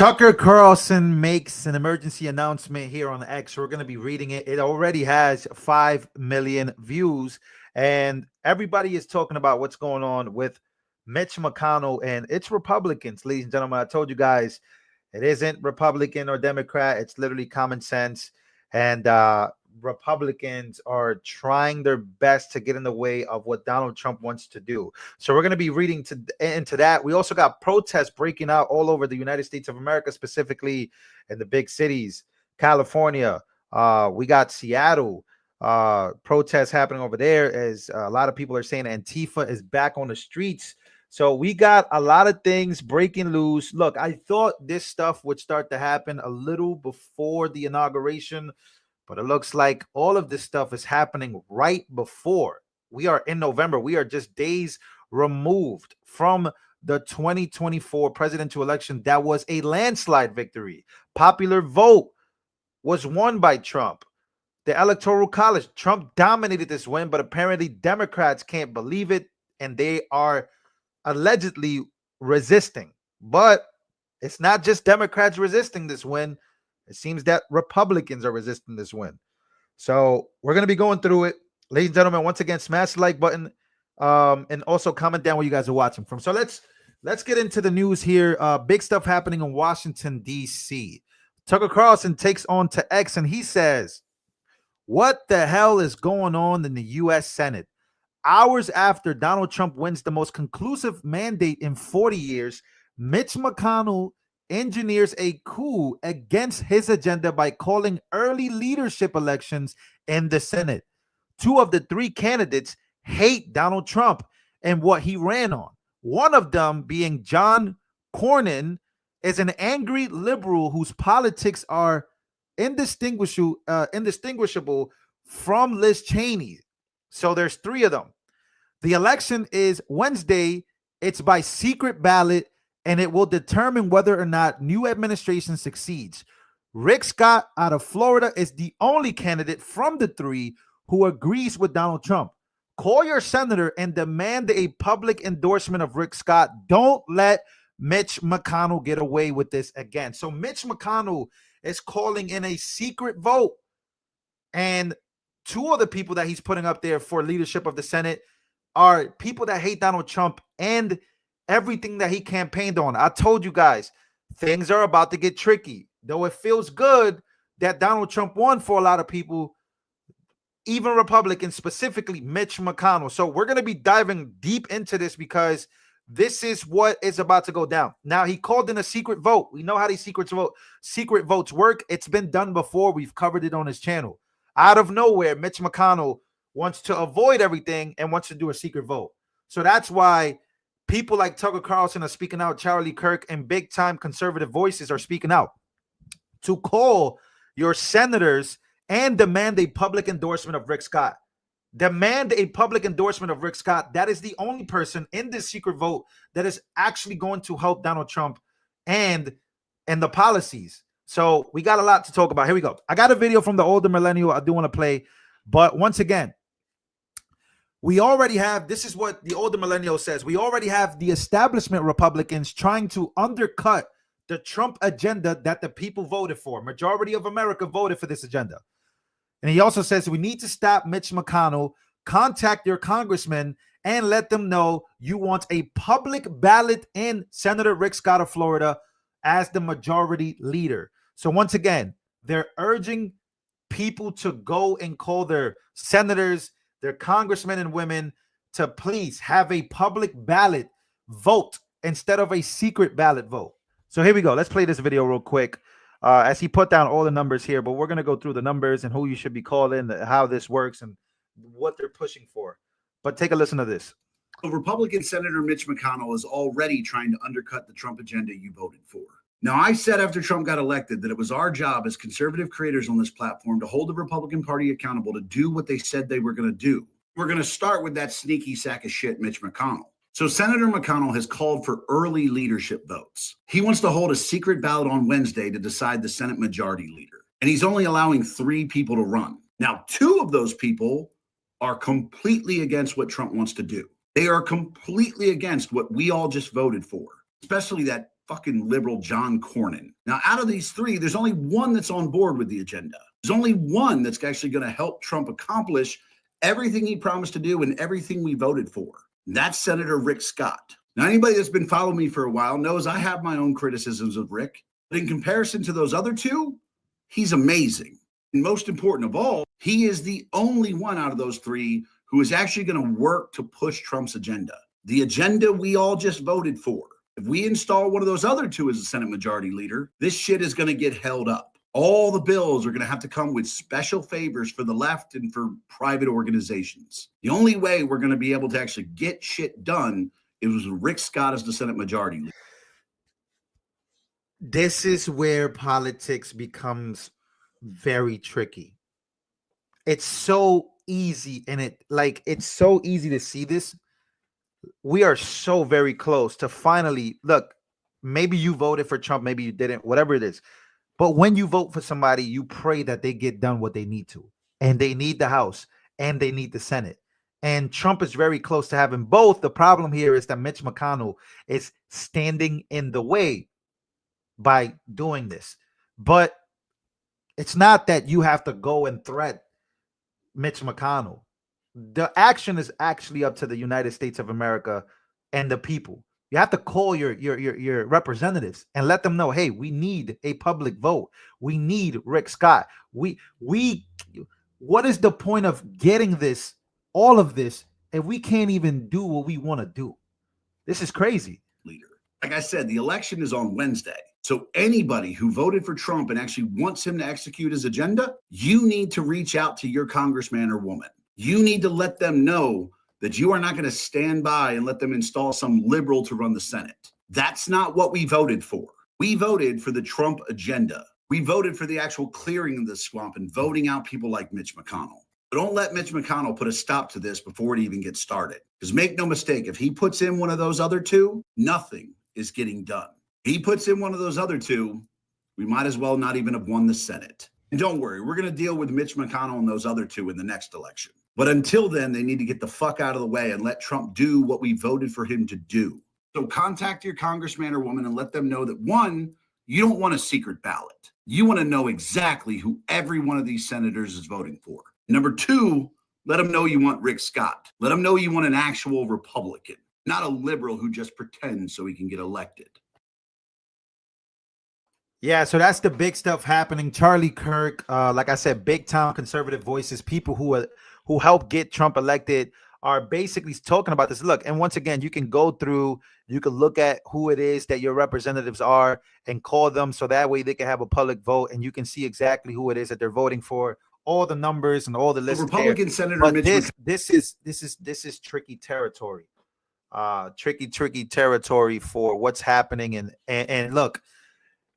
Tucker Carlson makes an emergency announcement here on X. We're going to be reading it. It already has 5 million views, and everybody is talking about what's going on with Mitch McConnell and it's Republicans. Ladies and gentlemen, I told you guys it isn't Republican or Democrat. It's literally common sense, and Republicans are trying their best to get in the way of what Donald Trump wants to do. So we're going to be reading into that. We also got protests breaking out all over the United States of America, specifically in the big cities. California, we got Seattle, protests happening over there, as a lot of people are saying Antifa is back on the streets. So we got a lot of things breaking loose. Look, I thought this stuff would start to happen a little before the inauguration, but it looks like all of this stuff is happening right before. We are in November. We are just days removed from the 2024 presidential election. That was a landslide victory. Popular vote was won by Trump. The Electoral College, Trump dominated this win, but apparently Democrats can't believe it, and they are allegedly resisting. But it's not just Democrats resisting this win. It seems that Republicans are resisting this win. So we're going to be going through it. Ladies and gentlemen, once again, smash the like button, and also comment down where you guys are watching from. So let's get into the news here. Big stuff happening in Washington, D.C. Tucker Carlson takes on to X, and he says, what the hell is going on in the U.S. Senate? Hours after Donald Trump wins the most conclusive mandate in 40 years, Mitch McConnell engineers a coup against his agenda by calling early leadership elections in the Senate. 2 of the 3 candidates hate Donald Trump and what he ran on. One of them, being John Cornyn, is an angry liberal whose politics are indistinguishable from Liz Cheney. So there's 3 of them. The election is Wednesday. It's by secret ballot, and it will determine whether or not new administration succeeds. Rick Scott out of Florida is the only candidate from the 3 who agrees with Donald Trump. Call your senator and demand a public endorsement of Rick Scott. Don't let Mitch McConnell get away with this again. So Mitch McConnell is calling in a secret vote, and 2 of the people that he's putting up there for leadership of the Senate are people that hate Donald Trump and everything that he campaigned on. I told you guys, things are about to get tricky. Though it feels good that Donald Trump won for a lot of people, even Republicans, specifically Mitch McConnell. So we're going to be diving deep into this because this is what is about to go down. Now, he called in a secret vote. We know how these secret votes work. It's been done before. We've covered it on his channel. Out of nowhere, Mitch McConnell wants to avoid everything and wants to do a secret vote. So that's why people like Tucker Carlson are speaking out. Charlie Kirk and big-time conservative voices are speaking out to call your senators and demand a public endorsement of Rick Scott. Demand a public endorsement of Rick Scott. That is the only person in this secret vote that is actually going to help Donald Trump and the policies. So we got a lot to talk about. Here we go. I got a video from the older millennial I do want to play. But once again, we already have, this is what the older millennial says, we already have the establishment Republicans trying to undercut the Trump agenda that the people voted for. Majority of America voted for this agenda. And he also says we need to stop Mitch McConnell, contact your congressman, and let them know you want a public ballot in Senator Rick Scott of Florida as the majority leader. So once again, they're urging people to go and call their senators, their congressmen and women, to please have a public ballot vote instead of a secret ballot vote. So here we go. Let's play this video real quick as he put down all the numbers here, but we're going to go through the numbers and who you should be calling, how this works, and what they're pushing for. But take a listen to this. Republican Senator Mitch McConnell is already trying to undercut the Trump agenda you voted for. Now, I said after Trump got elected that it was our job as conservative creators on this platform to hold the Republican Party accountable to do what they said they were going to do. We're going to start with that sneaky sack of shit, Mitch McConnell. So Senator McConnell has called for early leadership votes. He wants to hold a secret ballot on Wednesday to decide the Senate majority leader. And he's only allowing 3 people to run. Now, 2 of those people are completely against what Trump wants to do. They are completely against what we all just voted for, especially that fucking liberal John Cornyn. Now, out of these three, there's only one that's on board with the agenda. There's only one that's actually going to help Trump accomplish everything he promised to do and everything we voted for. And that's Senator Rick Scott. Now, anybody that's been following me for a while knows I have my own criticisms of Rick, but in comparison to those other two, he's amazing. And most important of all, he is the only one out of those three who is actually going to work to push Trump's agenda. The agenda we all just voted for. If we install one of those other two as a Senate Majority Leader, this shit is going to get held up. All the bills are going to have to come with special favors for the left and for private organizations. The only way we're going to be able to actually get shit done is with Rick Scott as the Senate Majority Leader. This is where politics becomes very tricky. It's so easy, and it's so easy to see this. We are so very close to finally, look, maybe you voted for Trump, maybe you didn't, whatever it is. But when you vote for somebody, you pray that they get done what they need to. And they need the House and they need the Senate. And Trump is very close to having both. The problem here is that Mitch McConnell is standing in the way by doing this. But it's not that you have to go and threat Mitch McConnell. The action is actually up to the United States of America and the people. You have to call your representatives and let them know, hey, we need a public vote. We need Rick Scott. What is the point of getting this, all of this, if we can't even do what we want to do? This is crazy. Leader. Like I said, the election is on Wednesday. So anybody who voted for Trump and actually wants him to execute his agenda, you need to reach out to your congressman or woman. You need to let them know that you are not going to stand by and let them install some liberal to run the Senate. That's not what we voted for. We voted for the Trump agenda. We voted for the actual clearing of the swamp and voting out people like Mitch McConnell. But don't let Mitch McConnell put a stop to this before it even gets started. Because make no mistake, if he puts in one of those other two, nothing is getting done. If he puts in one of those other two, we might as well not even have won the Senate. And don't worry, we're going to deal with Mitch McConnell and those other two in the next election. But until then, they need to get the fuck out of the way and let Trump do what we voted for him to do. So contact your congressman or woman and let them know that, one, you don't want a secret ballot. You want to know exactly who every one of these senators is voting for. Number two, let them know you want Rick Scott. Let them know you want an actual Republican, not a liberal who just pretends so he can get elected. Yeah, so that's the big stuff happening. Charlie Kirk, like I said, big time conservative voices, people who helped get Trump elected are basically talking about this. Look, and once again, you can go through, you can look at who it is that your representatives are and call them so that way they can have a public vote and you can see exactly who it is that they're voting for, all the numbers and all the lists. Republican Senator but Mitch this is tricky territory. Tricky territory for what's happening. And look,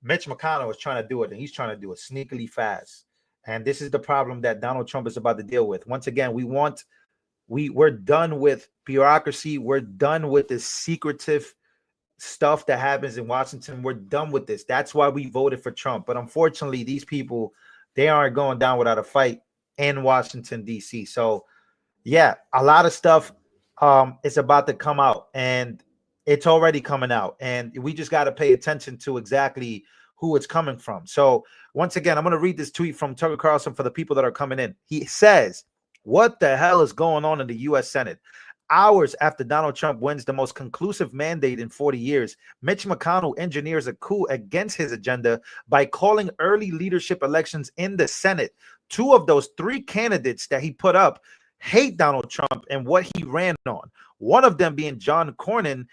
Mitch McConnell is trying to do it, and he's trying to do it sneakily fast. And this is the problem that Donald Trump is about to deal with. Once again, we're done with bureaucracy. We're done with this secretive stuff that happens in Washington. We're done with this. That's why we voted for Trump. But unfortunately, these people, they aren't going down without a fight in Washington, D.C. So, yeah, a lot of stuff is about to come out, and it's already coming out. And we just got to pay attention to exactly who it's coming from. So once again, I'm going to read this tweet from Tucker Carlson for the people that are coming in. He says, what the hell is going on in the U.S. Senate? Hours after Donald Trump wins the most conclusive mandate in 40 years, Mitch McConnell engineers a coup against his agenda by calling early leadership elections in the Senate. Two of those three candidates that he put up hate Donald Trump and what he ran on. One of them being John Cornyn.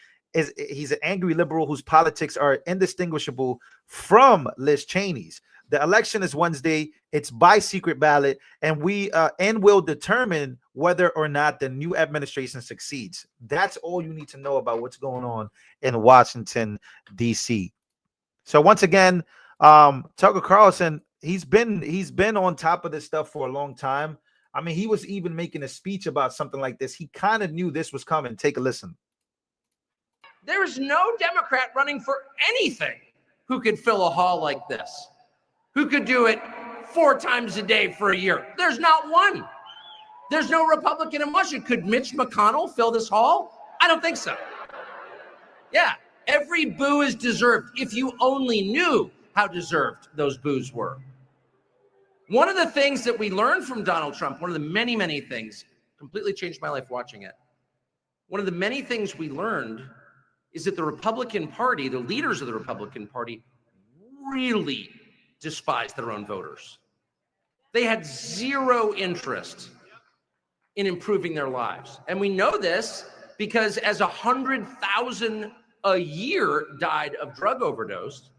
He's an angry liberal whose politics are indistinguishable from Liz Cheney's. The election is Wednesday. It's by secret ballot, and will determine whether or not the new administration succeeds. That's all you need to know about what's going on in Washington, D.C. So once again, Tucker Carlson, he's been on top of this stuff for a long time. I mean, he was even making a speech about something like this. He kind of knew this was coming. Take a listen. There is no Democrat running for anything who could fill a hall like this, who could do it 4 times a day for a year. There's not one. There's no Republican in Washington. Could Mitch McConnell fill this hall? I don't think so. Yeah, Every boo is deserved if you only knew how deserved those boos were. One of the things that we learned from Donald Trump, one of the many, many things, completely changed my life watching it. One of the many things we learned is that the Republican Party, the leaders of the Republican Party, really despised their own voters. They had zero interest in improving their lives. And we know this because as 100,000 a year died of drug overdose,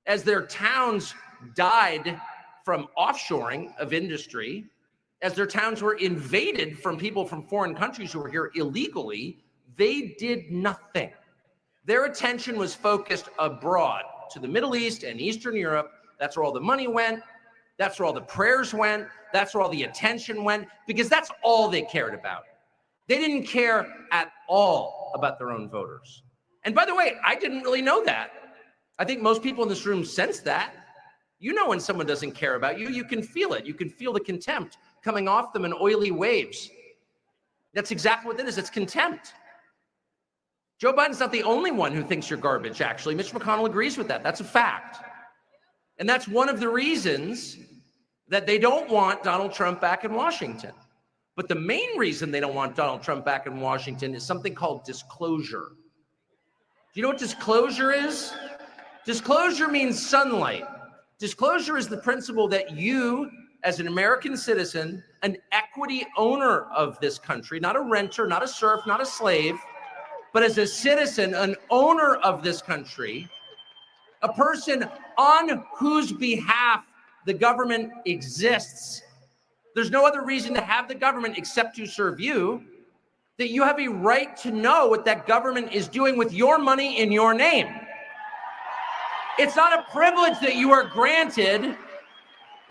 as their towns died from offshoring of industry, as their towns were invaded from people from foreign countries who were here illegally, they did nothing. Their attention was focused abroad to the Middle East and Eastern Europe. That's where all the money went. That's where all the prayers went. That's where all the attention went, because that's all they cared about. They didn't care at all about their own voters. And by the way, I didn't really know that. I think most people in this room sense that. You know when someone doesn't care about you, you can feel it. You can feel the contempt coming off them in oily waves. That's exactly what it is. It's contempt. Joe Biden's not the only one who thinks you're garbage, actually. Mitch McConnell agrees with that. That's a fact. And that's one of the reasons that they don't want Donald Trump back in Washington. But the main reason they don't want Donald Trump back in Washington is something called disclosure. Do you know what disclosure is? Disclosure means sunlight. Disclosure is the principle that you, as an American citizen, an equity owner of this country, not a renter, not a serf, not a slave, but as a citizen, an owner of this country, a person on whose behalf the government exists. There's no other reason to have the government except to serve you, that you have a right to know what that government is doing with your money in your name. It's not a privilege that you are granted.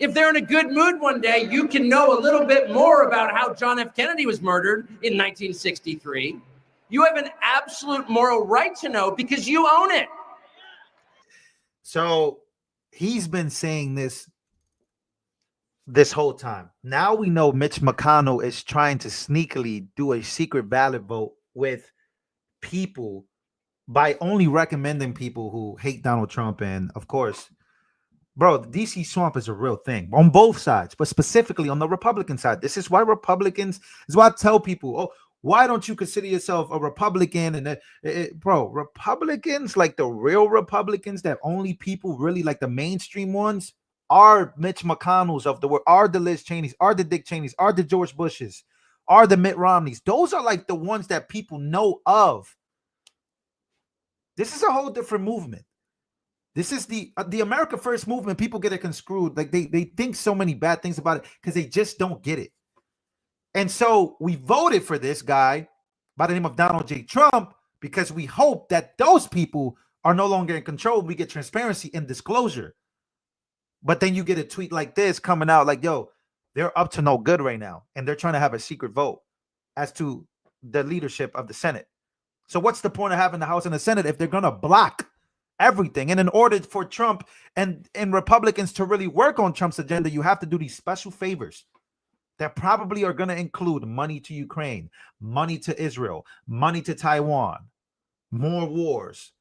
If they're in a good mood one day, you can know a little bit more about how John F. Kennedy was murdered in 1963. You have an absolute moral right to know because you own it. So he's been saying this whole time. Now we know Mitch McConnell is trying to sneakily do a secret ballot vote with people by only recommending people who hate Donald Trump. And of course, bro, the DC swamp is a real thing on both sides, but specifically on the Republican side. This is why Republicans, is why I tell people, oh, why don't you consider yourself a Republican? And bro, Republicans, like the real Republicans that only people really like, the mainstream ones, are Mitch McConnells of the world, are the Liz Cheneys, are the Dick Cheneys, are the George Bushes, are the Mitt Romneys. Those are like the ones that people know of. This is a whole different movement. This is the America First movement. People get it conscrewed. Like they think so many bad things about it because they just don't get it. And so we voted for this guy by the name of Donald J. Trump because we hope that those people are no longer in control. We get transparency and disclosure. But then you get a tweet like this coming out like, yo, they're up to no good right now. And they're trying to have a secret vote as to the leadership of the Senate. So what's the point of having the House and the Senate if they're going to block everything? And in order for Trump and Republicans to really work on Trump's agenda, you have to do these special favors that probably are going to include money to Ukraine, money to Israel, money to Taiwan, more wars.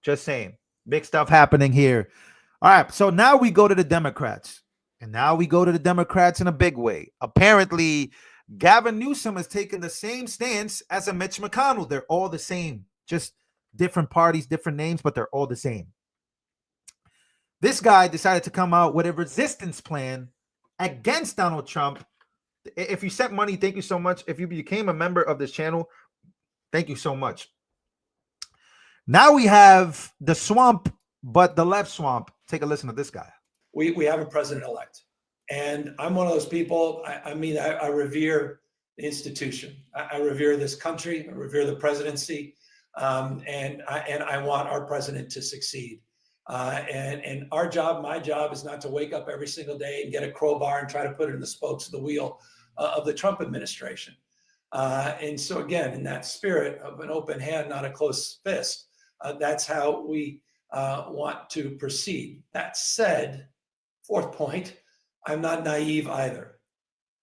Just saying. Big stuff happening here. All right, so now we go to the Democrats. And now we go to the Democrats in a big way. Apparently, Gavin Newsom has taken the same stance as a Mitch McConnell. They're all the same. Just different parties, different names, but they're all the same. This guy decided to come out with a resistance plan against Donald Trump. If you sent money, thank you so much. If you became a member of this channel, thank you so much. Now we have the swamp, but the left swamp. Take a listen to this guy. We have a president-elect. And I'm one of those people, I revere the institution. I revere this country. I revere the presidency. And I want our president to succeed. And our job, my job, is not to wake up every single day and get a crowbar and try to put it in the spokes of the wheel of the Trump administration. And so again, in that spirit of an open hand, not a closed fist, that's how we want to proceed. That said, fourth point, I'm not naive either.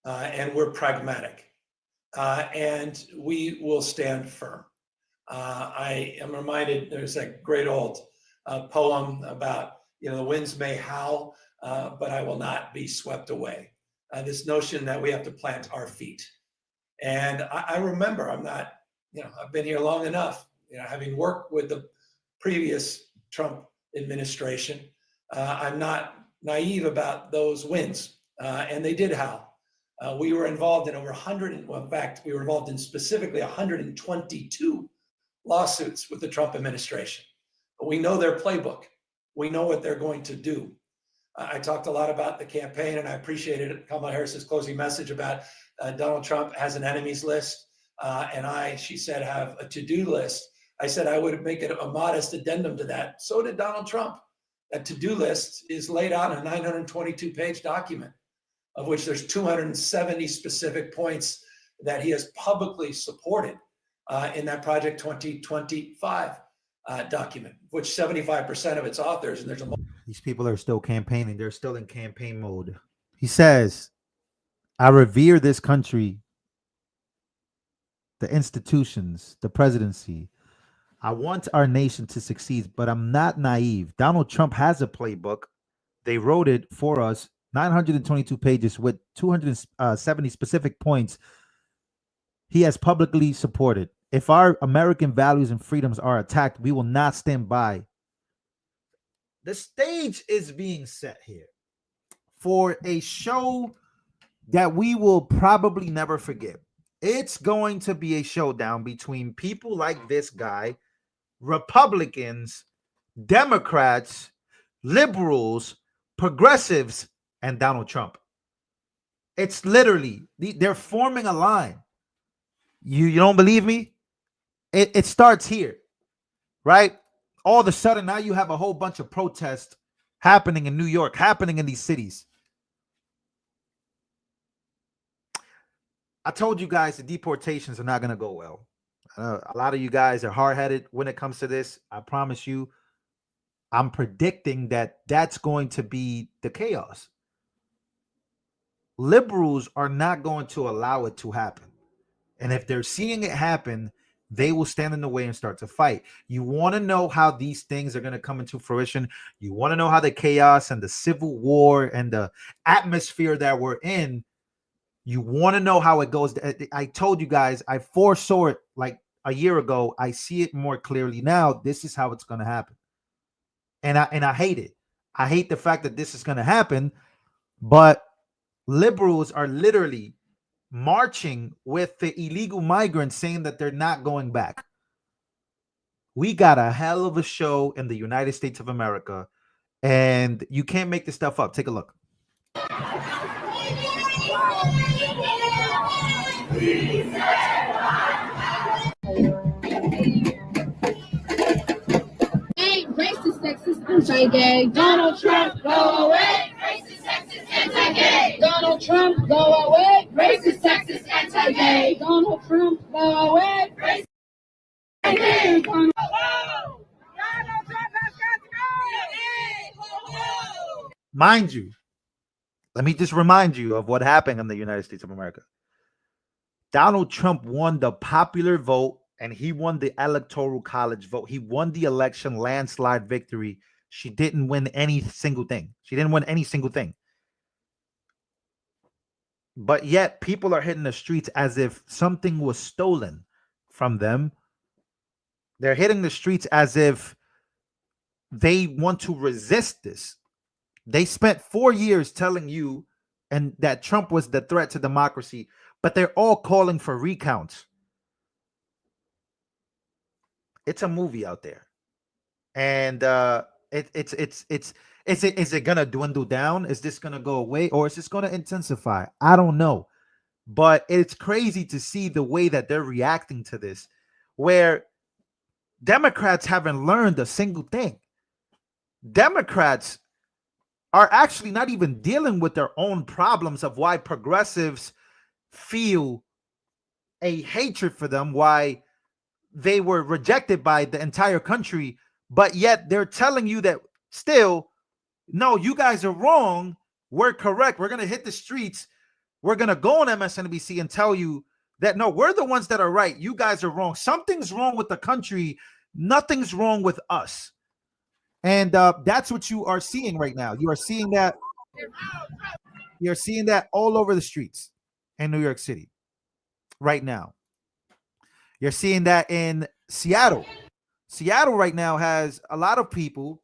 And we're pragmatic. And we will stand firm. I am reminded there's that great old poem about, the winds may howl, but I will not be swept away. This notion that we have to plant our feet. And I remember, I'm not, I've been here long enough, having worked with the previous Trump administration, I'm not naive about those winds, and they did howl. We were involved in over 100, well, in fact, we were involved in specifically 122 lawsuits with the Trump administration. But we know their playbook. We know what they're going to do. I talked a lot about the campaign, and I appreciated Kamala Harris's closing message about Donald Trump has an enemies list, and she said, have a to-do list. I said I would make it a modest addendum to that. So did Donald Trump. That to-do list is laid out in a 922-page document, of which there's 270 specific points that he has publicly supported in that Project 2025 document, which 75% of its authors, and there's a these people are still campaigning. They're still in campaign mode. He says, I revere this country, the institutions, the presidency. I want our nation to succeed, but I'm not naive. Donald Trump has a playbook. They wrote it for us, 922 pages with 270 specific points he has publicly supported. If our American values and freedoms are attacked, we will not stand by. The stage is being set here for a show that we will probably never forget. It's going to be a showdown between people like this guy, Republicans, Democrats, liberals, progressives, and Donald Trump. It's literally, they're forming a line. You don't believe me? It starts here, right? All of a sudden, now you have a whole bunch of protests happening in New York, happening in these cities. I told you guys the deportations are not going to go well. A lot of you guys are hard-headed when it comes to this. I promise you, I'm predicting that that's going to be the chaos. Liberals are not going to allow it to happen. And if they're seeing it happen, they will stand in the way and start to fight. You want to know how these things are going to come into fruition. You want to know how the chaos and the civil war and the atmosphere that we're in, you want to know how it goes. I told you guys, I foresaw it like a year ago. I see it more clearly now. This is how it's going to happen. And I hate it. I hate the fact that this is going to happen, but liberals are literally marching with the illegal migrants saying that they're not going back. We got a hell of a show in the United States of America, and you can't make this stuff up. Take a look. Racist, sexist, anti-gay. Donald Trump, go away. Racist, sexist, anti-gay. Donald Trump, go away. Racist, sexist, anti-gay. Donald Trump, go away. Racist, anti-gay. Donald Trump has got to go. Mind you, let me just remind you of what happened in the United States of America. Donald Trump won the popular vote, and he won the electoral college vote. He won the election landslide victory. She didn't win any single thing. She didn't win any single thing. But yet people are hitting the streets as if something was stolen from them. They're hitting the streets as if they want to resist this. They spent 4 years telling you and that Trump was the threat to democracy, but they're all calling for recounts. It's a movie out there, and is it gonna dwindle down? Is this gonna go away, or is this gonna intensify? I don't know, but it's crazy to see the way that they're reacting to this, where Democrats haven't learned a single thing. Democrats are actually not even dealing with their own problems of why progressives feel a hatred for them, why they were rejected by the entire country, but yet they're telling you that still, no, you guys are wrong. We're correct. We're going to hit the streets. We're going to go on MSNBC and tell you that no, we're the ones that are right. You guys are wrong. Something's wrong with the country. Nothing's wrong with us. And that's what you are seeing right now. You are seeing that. You're seeing that all over the streets in New York City right now. You're seeing that in Seattle. Seattle right now has a lot of people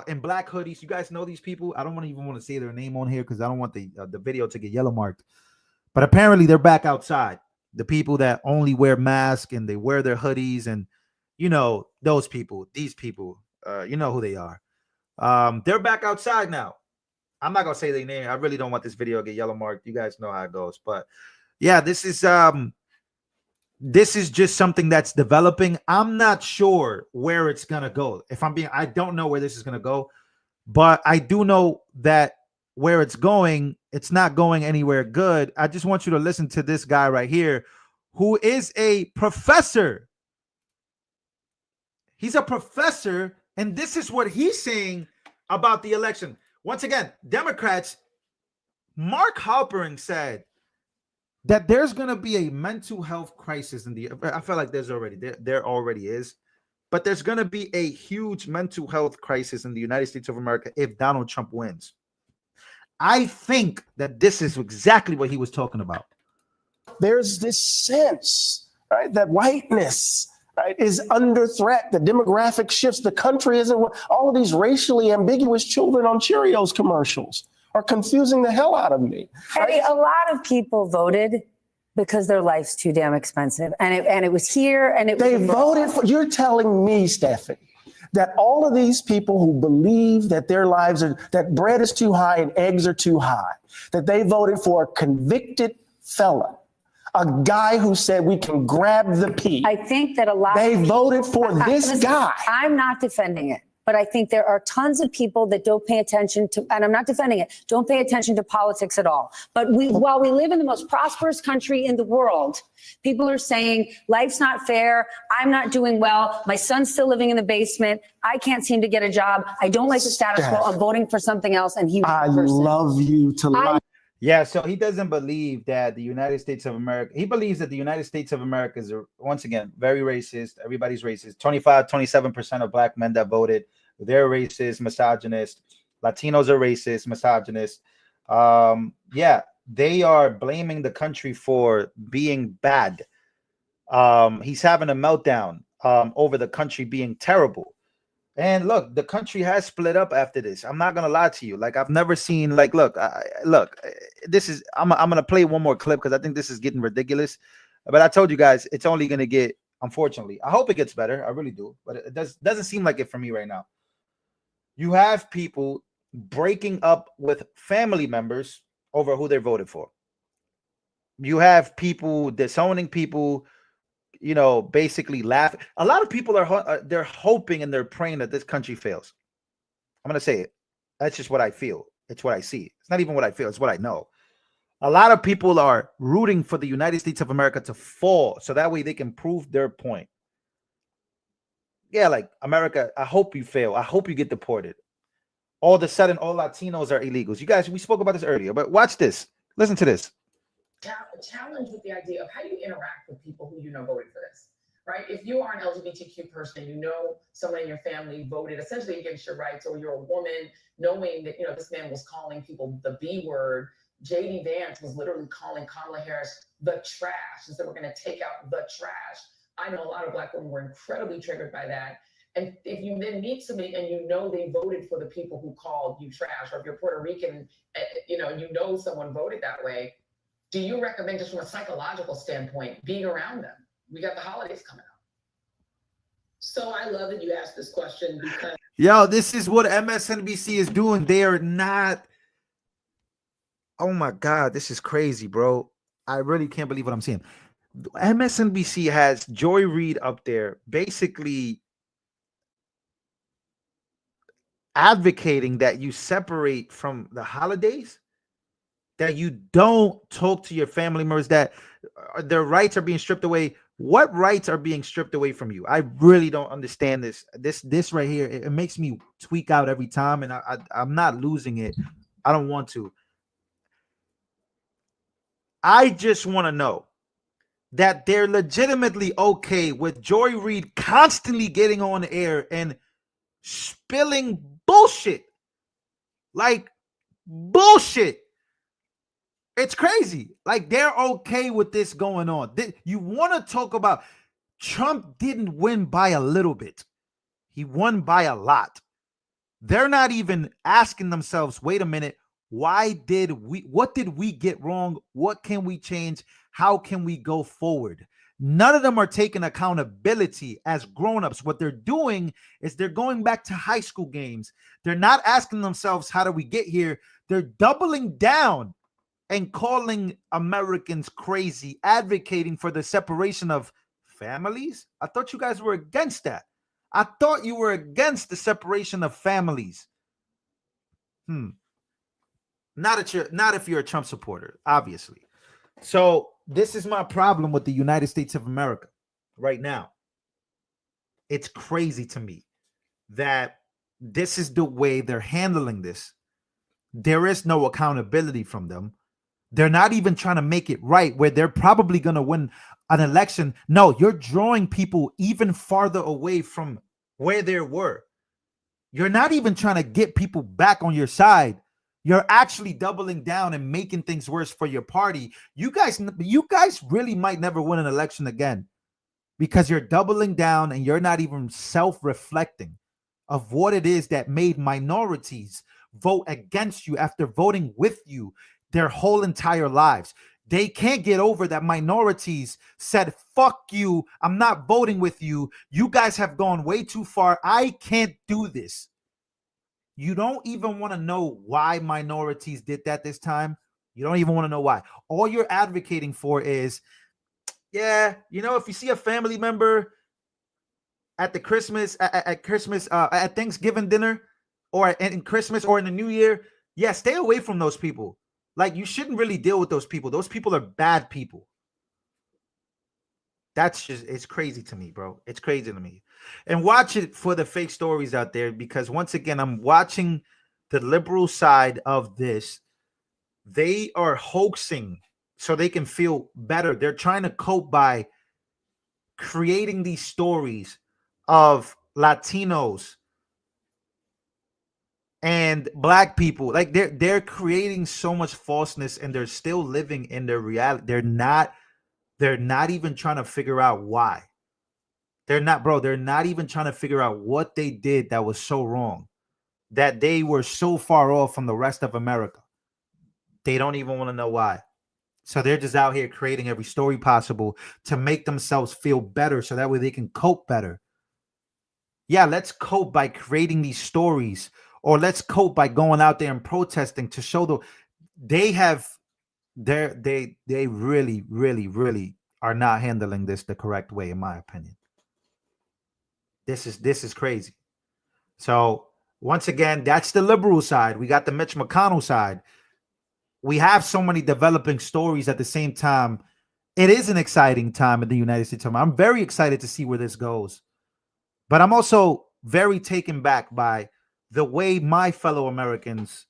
in black hoodies. You guys know these people. I don't even want to say their name on here because I don't want the video to get yellow marked. But apparently they're back outside. The people that only wear masks and they wear their hoodies, and you know those people, these people, you know who they are. They're back outside now. I'm not gonna say their name. I really don't want this video to get yellow marked. You guys know how it goes. But yeah, this is just something that's developing. I'm not sure where it's gonna go. I don't know where this is gonna go, but I do know that where it's going, it's not going anywhere good. I just want you to listen to this guy right here, who is a professor. He's a professor, and this is what he's saying about the election. Once again, Democrats, Mark Halperin said that there's going to be a mental health crisis I feel like there already is, but there's going to be a huge mental health crisis in the United States of America if Donald Trump wins. I think that this is exactly what he was talking about. There's this sense, right, that whiteness, right, is under threat. The demographic shifts. The country isn't. All of these racially ambiguous children on Cheerios commercials are confusing the hell out of me. Right? Eddie, a lot of people voted because their life's too damn expensive, and it was here, and they voted for. You're telling me, Stephanie, that all of these people who believe that their lives are, that bread is too high and eggs are too high, that they voted for a convicted felon, a guy who said we can grab the pea. I think that a lot they voted for this guy. I'm not defending it, but I think there are tons of people that don't pay attention to, and I'm not defending it, don't pay attention to politics at all. But while we live in the most prosperous country in the world, people are saying life's not fair. I'm not doing well. My son's still living in the basement. I can't seem to get a job. I don't like the status quo. I'm voting for something else. And I love you to life. Yeah, so he doesn't believe that the United States of America, he believes that the United States of America is, once again, very racist. Everybody's racist. 27% of black men that voted, they're racist, misogynist. Latinos are racist, misogynist. Yeah, they are blaming the country for being bad. He's having a meltdown over the country being terrible. And look, the country has split up after this. I'm not gonna lie to you. Like, I've never seen, like, look, this is, I'm gonna play one more clip because I think this is getting ridiculous. But I told you guys, it's only gonna get, unfortunately, I hope it gets better. I really do, but it doesn't seem like it for me right now. You have people breaking up with family members over who they voted for. You have people disowning people, you know, basically laughing. A lot of people they're hoping and they're praying that this country fails. I'm going to say it. That's just what I feel. It's what I see. It's not even what I feel. It's what I know. A lot of people are rooting for the United States of America to fall so that way they can prove their point. Yeah, like, America, I hope you fail. I hope you get deported. All of a sudden, all Latinos are illegals. You guys, we spoke about this earlier, but watch this. Listen to this. Challenge with the idea of how you interact with people who you know voted for this, right? If you are an LGBTQ person and you know someone in your family voted essentially against your rights, or you're a woman, knowing that, you know, this man was calling people the B word, J.D. Vance was literally calling Kamala Harris the trash, and said we're going to take out the trash. I know a lot of Black women were incredibly triggered by that. And if you then meet somebody and you know they voted for the people who called you trash, or if you're Puerto Rican, you know someone voted that way, do you recommend, just from a psychological standpoint, being around them? We got the holidays coming up. So I love that you asked this question because... Yo, this is what MSNBC is doing. They are not... Oh my God, this is crazy, bro. I really can't believe what I'm seeing. MSNBC has Joy Reid up there basically advocating that you separate from the holidays, that you don't talk to your family members, that their rights are being stripped away. What rights are being stripped away from you? I really don't understand this. This right here, it makes me tweak out every time, and I'm not losing it. I don't want to. I just want to know, that they're legitimately okay with Joy Reid constantly getting on air and spilling bullshit. Like bullshit. It's crazy. Like they're okay with this going on. You want to talk about Trump didn't win by a little bit. He won by a lot. They're not even asking themselves, wait a minute, what did we get wrong? What can we change? How can we go forward? None of them are taking accountability as grown-ups. What they're doing is they're going back to high school games. They're not asking themselves, how do we get here? They're doubling down and calling Americans crazy, advocating for the separation of families. I thought you guys were against that. I thought you were against the separation of families. Not if you're a Trump supporter, obviously. So this is my problem with the United States of America right now. It's crazy to me that this is the way they're handling this. There is no accountability from them. They're not even trying to make it right where they're probably going to win an election. No, you're drawing people even farther away from where they were. You're not even trying to get people back on your side. You're actually doubling down and making things worse for your party. You guys really might never win an election again because you're doubling down and you're not even self-reflecting of what it is that made minorities vote against you after voting with you their whole entire lives. They can't get over that minorities said, fuck you, I'm not voting with you. You guys have gone way too far. I can't do this. You don't even want to know why minorities did that this time. You don't even want to know why. All you're advocating for is, yeah, if you see a family member at the Christmas, at Thanksgiving dinner or in Christmas or in the New Year, yeah, stay away from those people. Like, you shouldn't really deal with those people. Those people are bad people. It's crazy to me, bro. It's crazy to me. And watch it for the fake stories out there, because once again, I'm watching the liberal side of this. They are hoaxing so they can feel better. They're trying to cope by creating these stories of Latinos and black people. Like they're creating so much falseness, and they're still living in their reality. They're not even trying to figure out why. They're not even trying to figure out what they did that was so wrong, that they were so far off from the rest of America. They don't even want to know why. So they're just out here creating every story possible to make themselves feel better so that way they can cope better. Yeah, let's cope by creating these stories, or let's cope by going out there and protesting to show they really, really, really are not handling this the correct way, in my opinion. This is crazy. So once again, that's the liberal side. We got the Mitch McConnell side. We have so many developing stories at the same time. It is an exciting time in the United States. I'm very excited to see where this goes. But I'm also very taken back by the way my fellow Americans,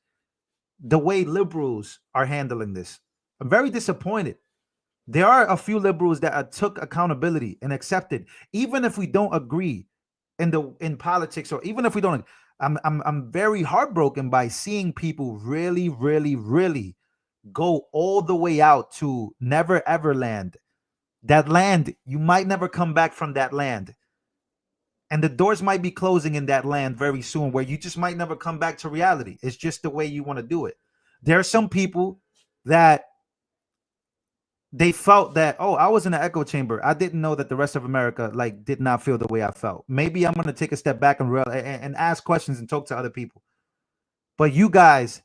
the way liberals are handling this. I'm very disappointed. There are a few liberals that took accountability and accepted, even if we don't agree in politics, or even if we don't. I'm very heartbroken by seeing people really, really, really go all the way out to never ever land. That land, you might never come back from that land. And the doors might be closing in that land very soon, where you just might never come back to reality. It's just the way you want to do it. There are some people that they felt that, oh, I was in an echo chamber. I didn't know that the rest of America did not feel the way I felt. Maybe I'm going to take a step back and ask questions and talk to other people. But you guys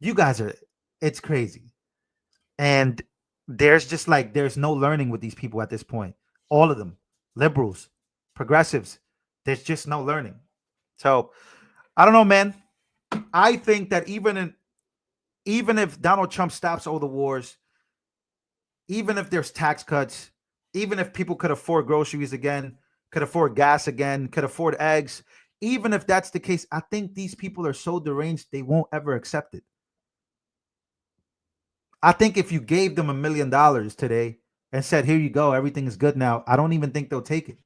are, it's crazy. And there's no learning with these people at this point. All of them, liberals, progressives, there's just no learning. So I don't know, man. I think that even if Donald Trump stops all the wars, even if there's tax cuts, even if people could afford groceries again, could afford gas again, could afford eggs, even if that's the case, I think these people are so deranged they won't ever accept it. I think if you gave them $1 million today, and said, here you go, everything is good now, I don't even think they'll take it.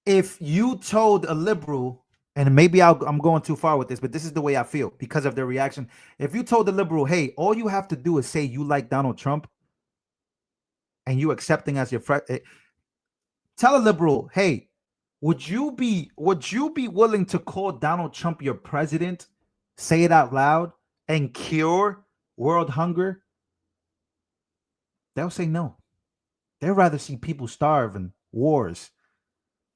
If you told a liberal, and maybe I'm going too far with this, but this is the way I feel because of their reaction. If you told the liberal, hey, all you have to do is say you like Donald Trump and you accepting as your friend, tell a liberal, hey, would you be willing to call Donald Trump your president, say it out loud, and cure world hunger? They'll say no. They'd rather see people starve and wars.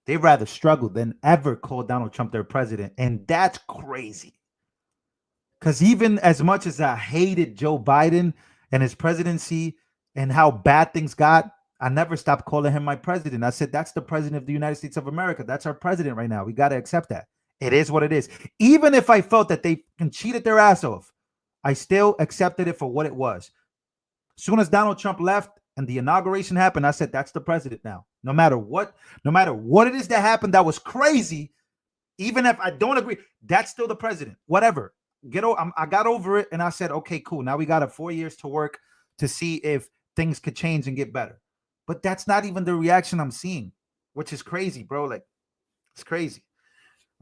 They'd rather struggle than ever call Donald Trump their president. And that's crazy. Because even as much as I hated Joe Biden and his presidency and how bad things got, I never stopped calling him my president. I said, that's the president of the United States of America. That's our president right now. We got to accept that. It is what it is. Even if I felt that they cheated their ass off, I still accepted it for what it was. As soon as Donald Trump left and the inauguration happened, I said, that's the president now. No matter what it is that happened that was crazy, even if I don't agree, that's still the president. Whatever. I got over it, and I said, okay, cool. Now we got 4 years to work to see if things could change and get better. But that's not even the reaction I'm seeing, which is crazy, bro. Like, it's crazy.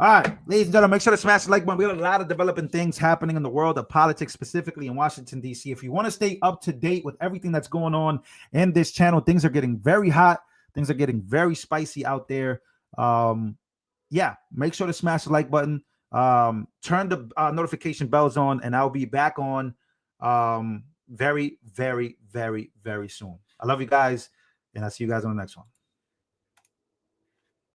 All right, ladies and gentlemen, make sure to smash the like button. We got a lot of developing things happening in the world of politics, specifically in Washington, D.C. If you want to stay up to date with everything that's going on in this channel, things are getting very hot. Things are getting very spicy out there. Yeah, make sure to smash the like button. Turn the notification bells on, and I'll be back on very, very, very, very soon. I love you guys, and I'll see you guys on the next one.